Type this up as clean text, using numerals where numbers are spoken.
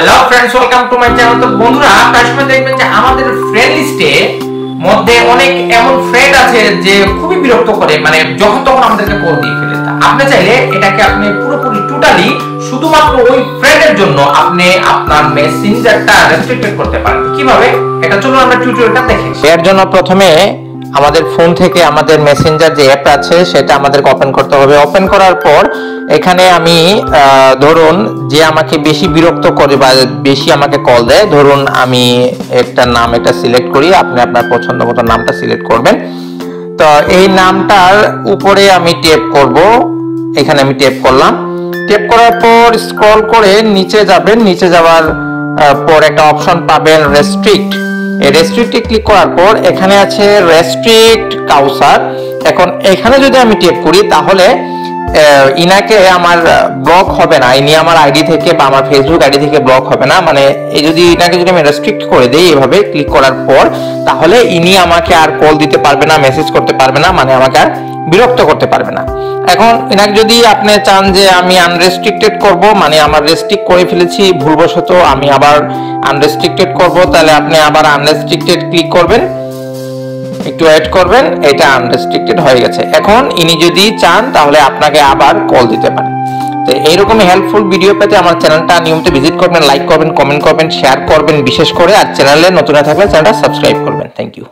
Hello friends, welcome to my channel. তো বন্ধুরা, আপনারা সময় দেখবেন যে আমাদের ফ্রেন্ড লিস্টে মধ্যে অনেক এমন ফ্রেন্ড আছে যে খুবই বিরক্ত করে, মানে যখন তখন আমাদেরকে কল দিয়ে ফেলে। আপনি চাইলে এটাকে আপনি পুরোপুরি টোটালি শুধুমাত্র ওই ফ্রেন্ডের জন্য আপনি আপনার মেসেঞ্জারটা রেস্ট্রিক্টেড করতে পারেন। কিভাবে এটা চলুন আমরা টিউটোরিয়ালটা দেখি। এর জন্য প্রথমে আমাদের ফোন থেকে আমাদের মেসেঞ্জার যে অ্যাপ আছে সেটা আমাদেরকে ওপেন করতে হবে। ওপেন করার পর এখানে আমি ধরুন যে আমাকে বেশি বিরক্ত করে বা বেশি আমাকে কল দেয়, ধরুন আমি একটা নাম এটা সিলেক্ট করি, আপনি আপনার পছন্দ মতো নামটা সিলেক্ট করবেন। তো এই নামটার উপরে আমি ট্যাপ করব, এখানে আমি ট্যাপ করলাম। ট্যাপ করার পর স্ক্রল করে নিচে যাবেন, নিচে যাওয়ার পর একটা অপশন পাবেন রেস্ট্রিক্ট। এই রেস্ট্রিক্টে ক্লিক করার পর এখানে আছে রেস্ট্রিক্ট কাউসার। এখন এখানে যদি আমি ট্যাপ করি তাহলে ইনাকে আমার ব্লক হবে না, ইনি আমার আইডি থেকে বা আমার ফেসবুক আইডি থেকে ব্লক হবে না। মানে এই যদি ইনাকে যদি আমি রেস্ট্রিক্ট করে দেই এভাবে ক্লিক করার পর, তাহলে ইনি আমাকে আর কল দিতে পারবে না, মেসেজ করতে পারবে না, মানে আমাকে আর বিরক্ত করতে পারবে না। এখন ইনাকে যদি আপনি চান যে আমি আনরেস্ট্রিক্টেড করব, মানে আমার রেস্ট্রিক্ট করে ফেলেছি ভুলবশত, আমি আবার আনরেস্ট্রিক্টেড করব, তাহলে আপনি আবার আনরেস্ট্রিক্টেড ক্লিক করবেন, একটু ওয়েট করবেন, এটা আনরেস্ট্রিক্টেড হয়ে গেছে। এখন ইনি যদি চান তাহলে আপনাকে আবার কল দিতে পারেন। তো এইরকম হেল্পফুল ভিডিও পেতে আমার চ্যানেলটা নিয়মিত ভিজিট করবেন, লাইক করবেন, কমেন্ট করবেন, শেয়ার করবেন বিশেষ করে। আর চ্যানেলে নতুন থাকলে চ্যানেলটা সাবস্ক্রাইব করবেন। Thank you.